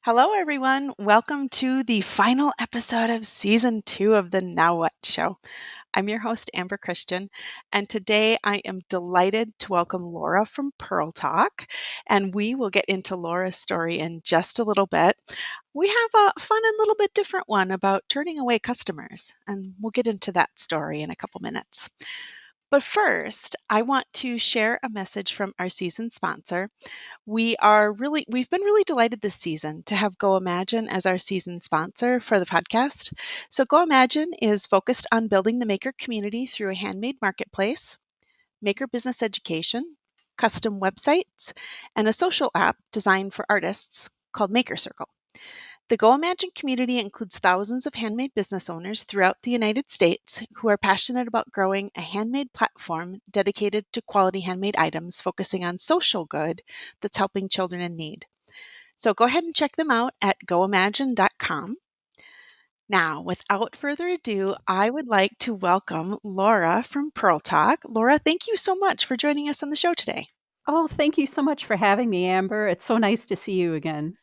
Hello, everyone. Welcome to the final episode of season 2 of the Now What Show. I'm your host, Amber Christian, and today I am delighted to welcome Laura from Purl Talk. And we will get into Laura's story in just a little bit. We have a fun and little bit different one about turning away customers, and we'll get into that story in a couple minutes. But first, I want to share a message from our season sponsor. We've been really delighted this season to have Go Imagine as our season sponsor for the podcast. So Go Imagine is focused on building the maker community through a handmade marketplace, maker business education, custom websites, and a social app designed for artists called Maker Circle. The Go Imagine community includes thousands of handmade business owners throughout the United States who are passionate about growing a handmade platform dedicated to quality handmade items focusing on social good that's helping children in need. So go ahead and check them out at goimagine.com. Now, without further ado, I would like to welcome Laura from Purl Talk. Laura, thank you so much for joining us on the show today. Oh, thank you so much for having me, Amber. It's so nice to see you again.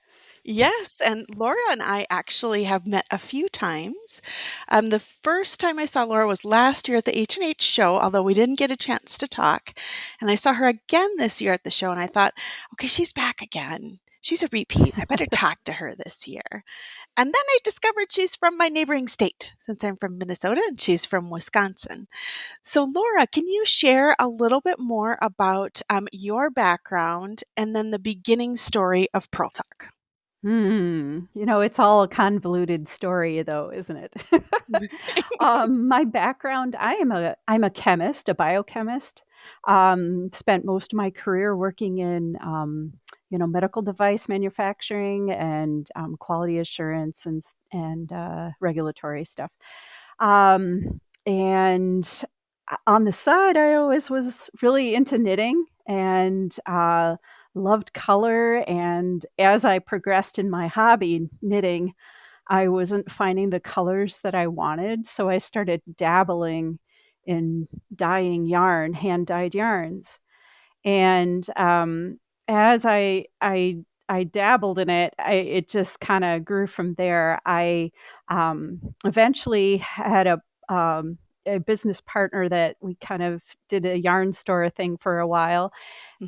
Yes, and Laura and I actually have met a few times. The first time I saw Laura was last year at the H&H show, although we didn't get a chance to talk. And I saw her again this year at the show, and I thought, okay, she's back again. She's a repeat. I better talk to her this year. And then I discovered she's from my neighboring state, since I'm from Minnesota and she's from Wisconsin. So, Laura, can you share a little bit more about your background and then the beginning story of Pearl Talk? It's all a convoluted story, though, isn't it? My background, I'm a chemist, a biochemist. Spent most of my career working in medical device manufacturing and quality assurance and regulatory stuff. And on the side, I always was really into knitting and loved color. And as I progressed in my hobby, knitting, I wasn't finding the colors that I wanted. So I started dabbling in dyeing yarn, hand dyed yarns. And as I dabbled in it, it just kind of grew from there. I eventually had a business partner that we kind of did a yarn store thing for a while.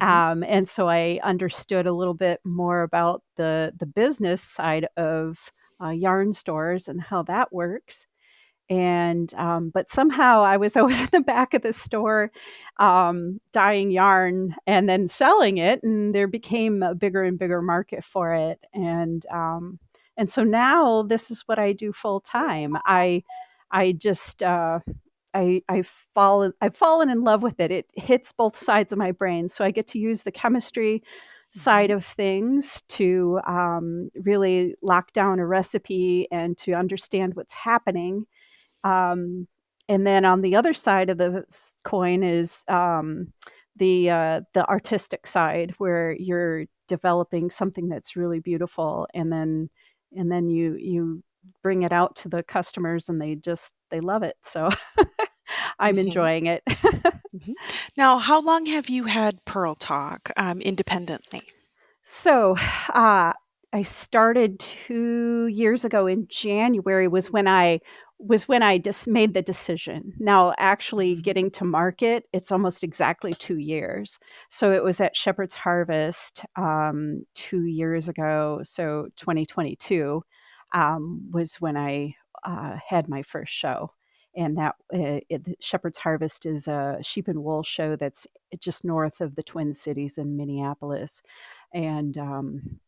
Hmm. And so I understood a little bit more about the business side of yarn stores and how that works. And but somehow I was always in the back of the store, dyeing yarn and then selling it, and there became a bigger and bigger market for it. And so now this is what I do full time. I just I've fallen in love with it. It hits both sides of my brain, so I get to use the chemistry side Hmm. of things to really lock down a recipe and to understand what's happening. Um, and then on the other side of the coin is the artistic side, where you're developing something that's really beautiful, and then you bring it out to the customers, and they love it. So I'm Hmm. enjoying it. Hmm. Now, how long have you had Pearl Talk independently? So, uh, I started 2 years ago in January was when I just made the decision. Now, actually Hmm. getting to market, it's almost exactly 2 years. So, it was at Shepherd's Harvest, 2 years ago, so 2022, was when I, had my first show, and Shepherd's Harvest is a sheep and wool show that's just north of the Twin Cities in Minneapolis. And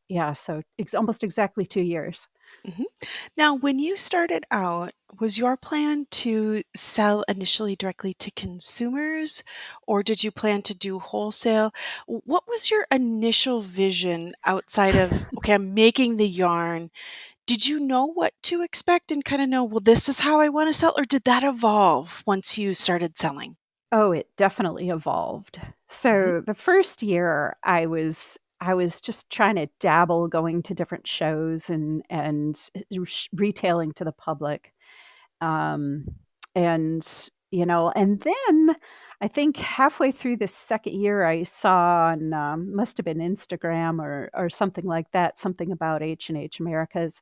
yeah, so almost exactly 2 years. Hmm. Now, when you started out, was your plan to sell initially directly to consumers, or did you plan to do wholesale? What was your initial vision outside of, okay, I'm making the yarn? Did you know what to expect and kind of know, well, this is how I want to sell, or did that evolve once you started selling? Oh, it definitely evolved. Hmm. So the first year I was just trying to dabble, going to different shows and retailing to the public. Um, and And then I think halfway through the second year, I saw on must have been Instagram or something like that, something about H&H Americas,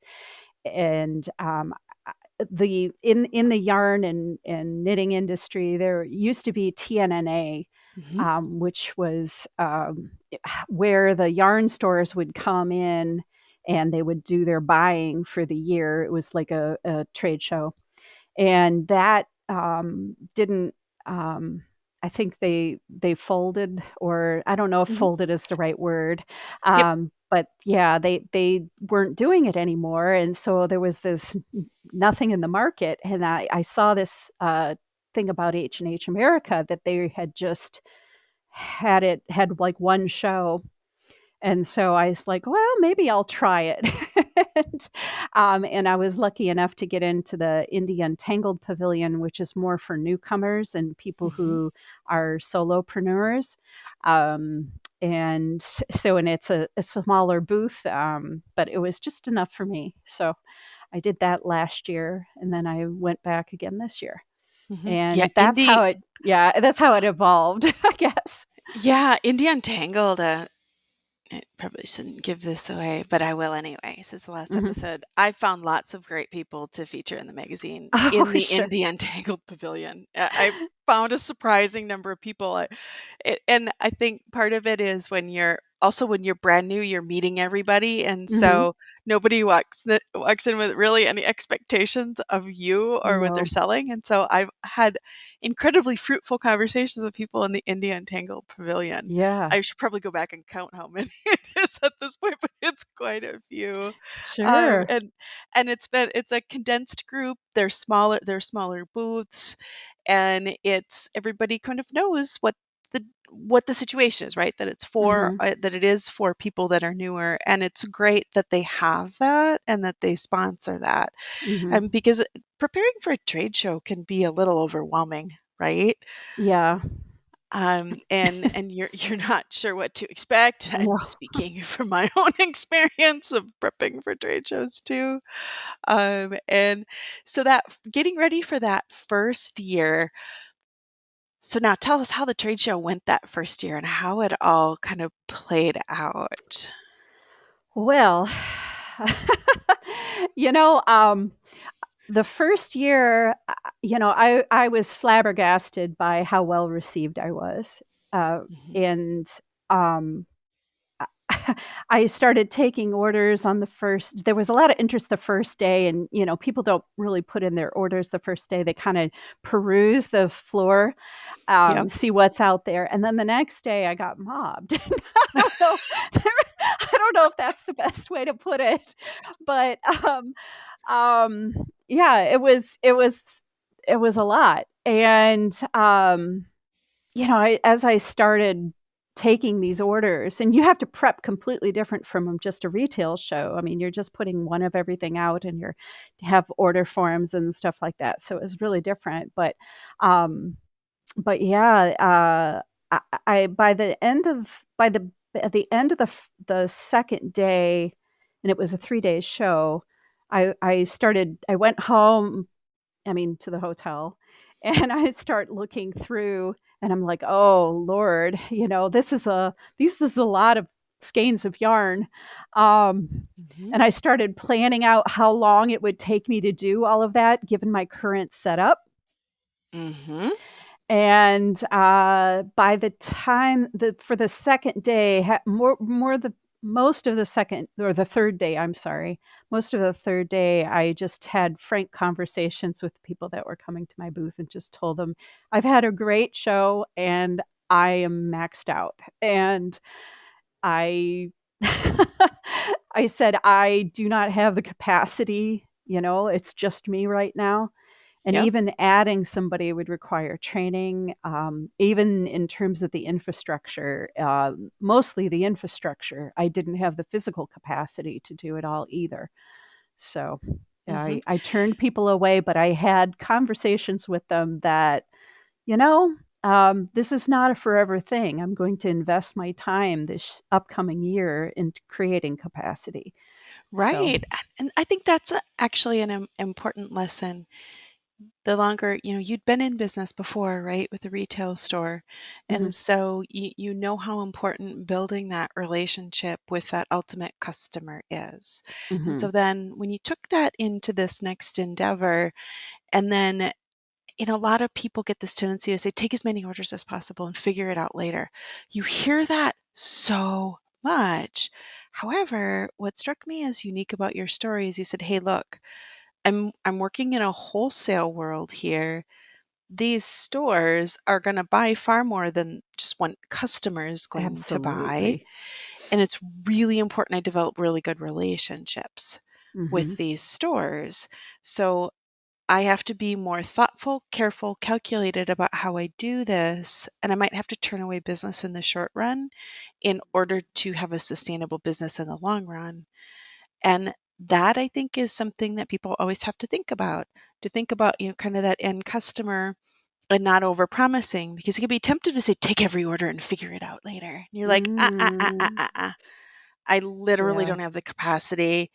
and the in the yarn and knitting industry, there used to be TNNA, Hmm. which was where the yarn stores would come in and they would do their buying for the year. It was like a trade show, and that didn't. I think they folded, or I don't know if Hmm. folded is the right word, Yep. but yeah, they weren't doing it anymore, and so there was this nothing in the market, and I saw this thing about H&H America that they had just had like one show, and so I was like, well, maybe I'll try it. And I was lucky enough to get into the Indian Tangled Pavilion, which is more for newcomers and people Hmm. who are solopreneurs. And it's a smaller booth, but it was just enough for me. So I did that last year, and then I went back again this year. Hmm. Yeah, And that's how it evolved, I guess. Indie Untangled. I probably shouldn't give this away, but I will anyway. Since the last Mhm. episode, I found lots of great people to feature in the magazine Oh, in the sure. Indie Untangled Pavilion. I found a surprising number of people. And I think part of it is when you're brand new, you're meeting everybody, and Mhm. so nobody walks in with really any expectations of you or what they're No. selling. And so I've had incredibly fruitful conversations with people in the Indie Untangled Pavilion. Yeah. I should probably go back and count how many it is at this point, but it's quite a few. Um, Sure. and and it's a condensed group. They're smaller booths, and it's everybody kind of knows what the situation is, right? Mhm. That it is for people that are newer, and it's great that they have that and that they sponsor that. Mhm. Because preparing for a trade show can be a little overwhelming, right? Yeah. And you're not sure what to expect. I'm No. speaking from my own experience of prepping for trade shows too. And so that getting ready for that first year. So now tell us how the trade show went that first year and how it all kind of played out. Well, you know, um, the first year, I was flabbergasted by how well received I was, Mhm. and, um, I started taking orders on the first. There was a lot of interest the first day, and, people don't really put in their orders the first day. They kinda peruse the floor, Yep. see what's out there, and then the next day I got mobbed. I don't know I don't know if that's the best way to put it, but, um, yeah, it was a lot, and, as I started taking these orders, and you have to prep completely different from just a retail show. I mean, you're just putting one of everything out, and you have order forms and stuff like that, so it was really different, um but yeah, I by the end of the second day, and it was a 3-day show, I went home, I mean, to the hotel, and I start looking through, and I'm like, "Oh, Lord, this is a lot of skeins of yarn." Mhm. And I started planning out how long it would take me to do all of that given my current setup. Mhm. And, by the time for the second day, most of the second or the third day, I'm sorry, most of the third day, I just had frank conversations with people that were coming to my booth and just told them, "I've had a great show and I am maxed out." And I I said, "I do not have the capacity, it's just me right now." And Yep. even adding somebody would require training, even in terms of the infrastructure, mostly the infrastructure. I didn't have the physical capacity to do it all either. So Mhm. I turned people away, but I had conversations with them that, this is not a forever thing. I'm going to invest my time this upcoming year into creating capacity. So, Right. And I think that's actually an important lesson the longer, you'd been in business before, right, with the retail store. Mhm. And so you know how important building that relationship with that ultimate customer is. And Mhm. so then when you took that into this next endeavor, and then, a lot of people get this tendency to say, take as many orders as possible and figure it out later. You hear that so much. However, what struck me as unique about your story is you said, hey, look, I'm working in a wholesale world here. These stores are going to buy far more than just one customer is going to buy. Absolutely. And it's really important I develop really good relationships with Mhm. these stores. So I have to be more thoughtful, careful, calculated about how I do this. And I might have to turn away business in the short run in order to have a sustainable business in the long run. And that I think is something that people always have to think about, kind of that end customer and not over promising, because you can be tempted to say, take every order and figure it out later. And you're like, Mm. I literally Yeah. don't have the capacity,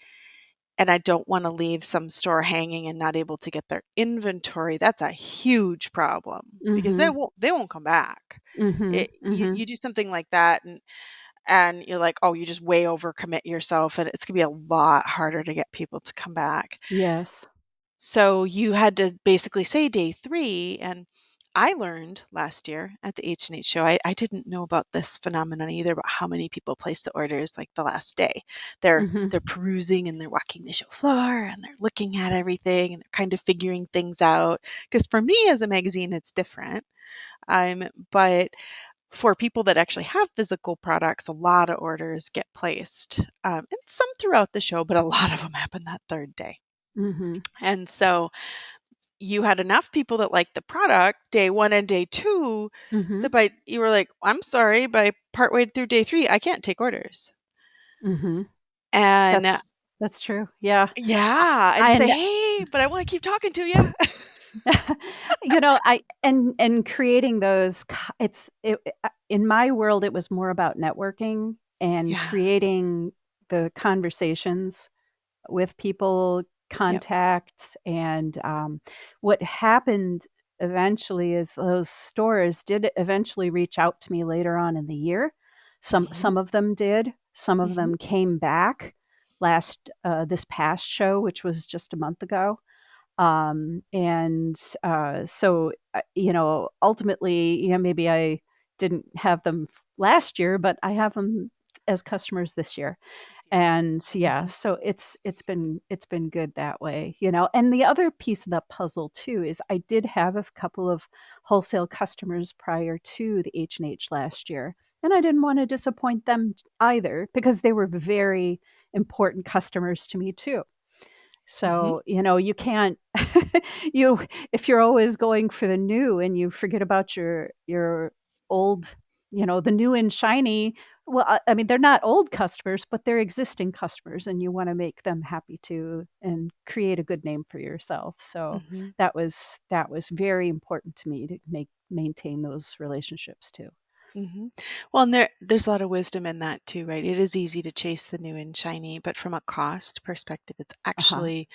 and I don't want to leave some store hanging and not able to get their inventory. That's a huge problem because Mhm. they won't come back. Mhm. Mhm. You do something like that, and you're like, oh, you just way overcommit yourself, and it's gonna be a lot harder to get people to come back. Yes. So you had to basically say day 3, and I learned last year at the H&H show, I didn't know about this phenomenon either, about how many people place the orders like the last day. They're Mhm. perusing and they're walking the show floor and they're looking at everything and they're kind of figuring things out. Because for me as a magazine, it's different. But for people that actually have physical products, a lot of orders get placed, and some throughout the show, but a lot of them happen that third day. Mhm. And so you had enough people that liked the product day 1 and day 2 Mhm. that by you were like, "I'm sorry, by partway through day 3, I can't take orders." Mhm. And That's true. Yeah. yeah, and to say, And "Hey, but I wanna keep talking to you." I and creating those in my world, it was more about networking and Yeah. creating the conversations with people, Yep. contacts, and, what happened eventually is those stores did eventually reach out to me later on in the year. Mhm. Some of them did. Some of Mhm. them came back this past show, which was just a month ago. And ultimately, maybe I didn't have them last year, but I have them as customers this year. This year. And yeah, Mhm. so it's been good that way. And the other piece of the puzzle too is I did have a couple of wholesale customers prior to the H&H last year. And I didn't want to disappoint them either because they were very important customers to me too. Mhm. So, you can't you if you're always going for the new and you forget about your old, the new and shiny, well, I mean, they're not old customers, but they're existing customers and you wanna make them happy too and create a good name for yourself. So, Mhm. that was very important to me to maintain those relationships too. Mhm. Well, and there's a lot of wisdom in that too, right? It is easy to chase the new and shiny, but from a cost perspective, it's Uh-huh. actually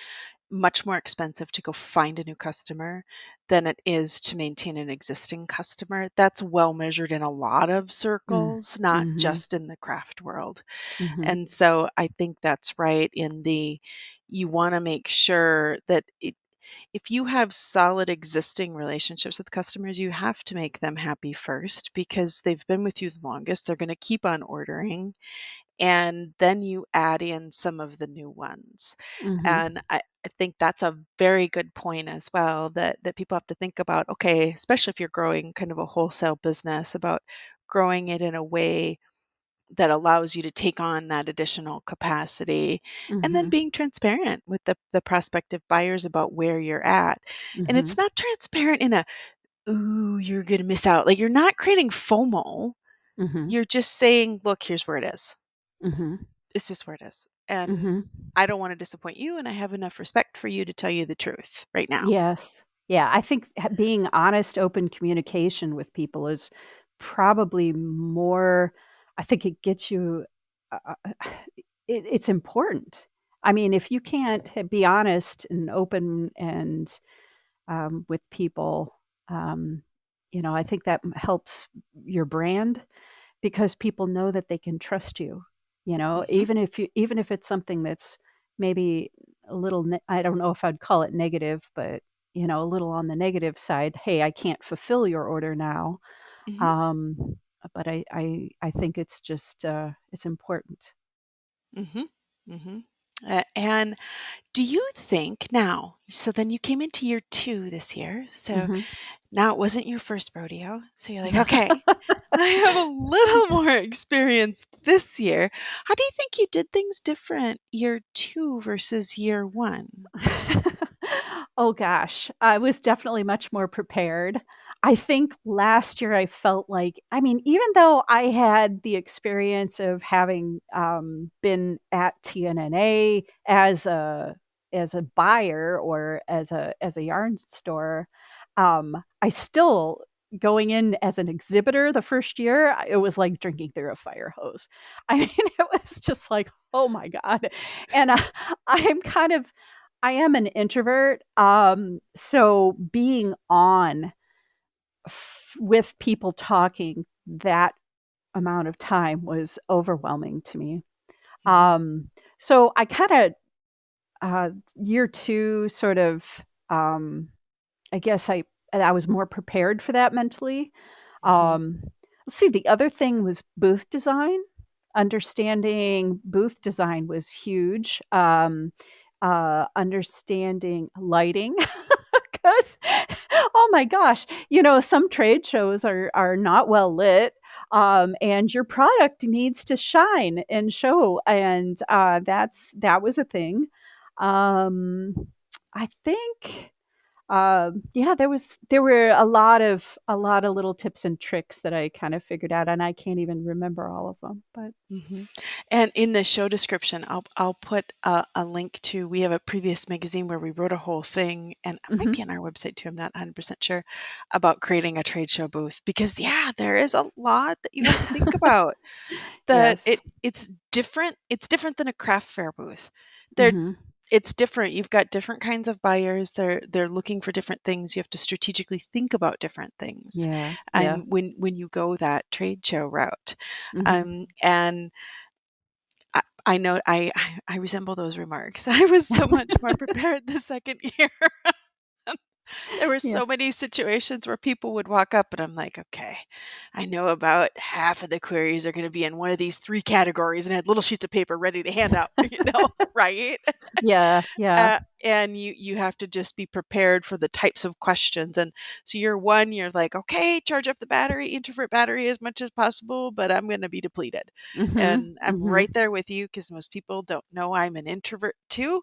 much more expensive to go find a new customer than it is to maintain an existing customer. That's well measured in a lot of Mm. circles, not Mhm. just in the craft world. Mhm. And so I think that's right in the you want to make sure that if you have solid existing relationships with customers, you have to make them happy first because they've been with you the longest. They're going to keep on ordering, and then you add in some of the new ones. Mhm. And I think that's a very good point as well, that people have to think about, okay, especially if you're growing kind of a wholesale business, about growing it in a way that allows you to take on that additional capacity, and then Mhm. being transparent with the prospective buyers about where you're at. And it's Mhm. not transparent in a, ooh, you're going to miss out. Like, you're not creating FOMO. Mhm. You're just saying, look, here's where it is. Mhm. It's just where it is. And Mhm. I don't want to disappoint you, and I have enough respect for you to tell you the truth right now. Yes. Yeah, I think being honest, open communication with people is probably more. I think it gets you it's important. I mean, if you can't be honest and open and with people. Um, I think that helps your brand because people know that they can trust you. Mhm. Even if it's something that's maybe a little, I don't know if I'd call it negative, but a little on the negative side. Hey, I can't fulfill your order now. Mhm. Um, but I think it's just it's important. Mhm. Mhm. And do you think now, so then you came into year 2 this year, so Hmm. now it wasn't your first rodeo, so you're like, "Okay, I have a little more experience this year." How do you think you did things different year 2 versus year 1? Oh gosh, I was definitely much more prepared. I think last year I felt like, I mean, even though I had the experience of having been at TNNA as a buyer or as a yarn store, I still going in as an exhibitor the first year, it was like drinking through a fire hose. I mean, it was just like, oh my god, and I'm kind of I am an introvert, so being on with people talking that amount of time was overwhelming to me. Mhm. So I kind of year two sort of um, I guess I was more prepared for that mentally. Mhm. Um, let's see, the other thing was booth design. Understanding booth design was huge. Understanding lighting, because oh my gosh, some trade shows are not well lit, and your product needs to shine and show, and that was a thing. Um, I think yeah, there were a lot of little tips and tricks that I kind of figured out, and I can't even remember all of them. But Mhm. And in the show description, I'll put a link to, we have a previous magazine where we wrote a whole thing, and it might hmm. be on our website too, I'm not 100% sure, about creating a trade show booth, because yeah, there is a lot that you have to think about. That Yes. it's different than a craft fair booth. They're Hmm. It's different. You've got different kinds of buyers. They're looking for different things. You have to strategically think about different things, Yeah. Yeah. and when you go that trade show route. Hmm. And I know I resemble those remarks. I was so much more prepared the second year. There were Yeah. so many situations where people would walk up and I'm like, "Okay, I know about half of the queries are gonna be in one of these 3 categories," and I had little sheets of paper ready to hand out, right? Yeah. Yeah. And you have to just be prepared for the types of questions, and so year 1, you're like, "Okay, charge up the battery, introvert battery as much as possible, but I'm gonna be depleted." Hmm. And I'm Hmm. right there with you because most people don't know I'm an introvert too,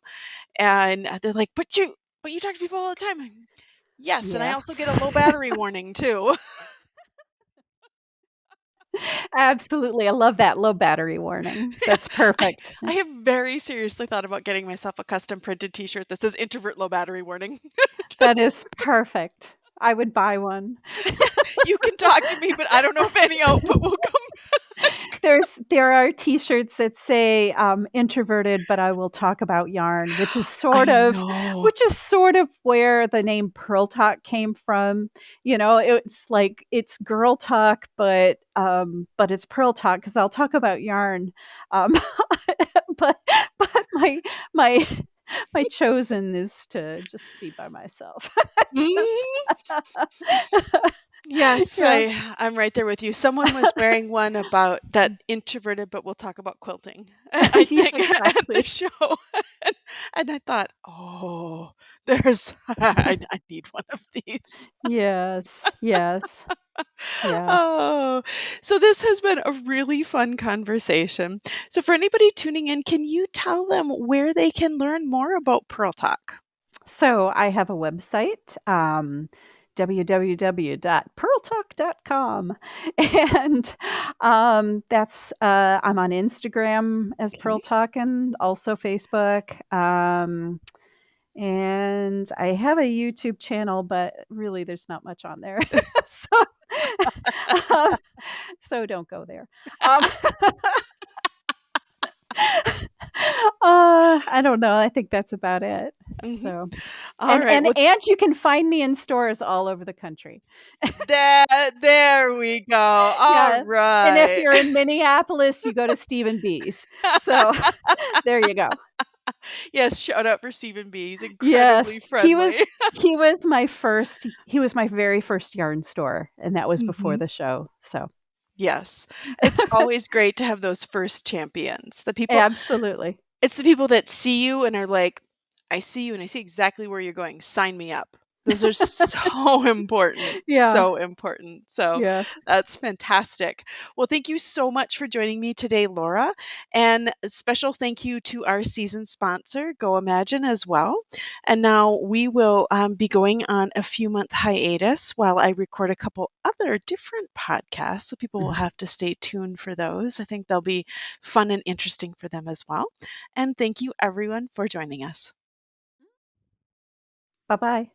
and they're like, but you talk to people all the time." Yes, and I also Yes. get a low battery warning too. Absolutely. I love that low battery warning. That's I perfect. I have very seriously thought about getting myself a custom printed T-shirt that says "Introvert Low Battery Warning." That Just is perfect. I would buy one. yeah, you can talk to me, but I don't know if any output will come. There are T-shirts that say "introverted, but I will talk about yarn," I know. which is sort of where the name Purl Talk came from. It's like it's girl talk, but it's Purl Talk because I'll talk about yarn. Um, but my my my chosen is to just be by myself. Just Mhm. Yes, yeah. I'm right there with you. Someone was wearing one about that introverted, but we'll talk about quilting, I Yeah, think, at the exactly. show. And I thought, "Oh, there's I need one of these." Yes, yes, yes. Oh, so this has been a really fun conversation. So for anybody tuning in, can you tell them where they can learn more about Pearl Talk? So I have a website, www.purltalk.com. And I'm on Instagram as Pearl Okay. Talk and also Facebook. And I have a YouTube channel, but really there's not much on there. so, um, so don't go there. Um, I don't know. I think that's about it. Mhm. So, All right. Well, and you can find me in stores all over the country. there we go. All Yeah, and if right. you're in Minneapolis, you go to Stephen B's. So, there you go. Yes, shout out for Stephen B. He's Yes, incredibly friendly. he was my very first yarn store, and that was before Mhm. the show, so Yes. It's always great to have those first champions. absolutely. It's the people that see you and are like, "I see you and I see exactly where you're going. Sign me up." Those are so important, Yeah, so important. So yes. that's fantastic. Well, thank you so much for joining me today, Laura. And a special thank you to our season sponsor, Go Imagine, as well. And now we will be going on a few month hiatus while I record a couple other different podcasts. So people will Mhm. have to stay tuned for those. I think they'll be fun and interesting for them as well. And thank you everyone for joining us. Bye-bye.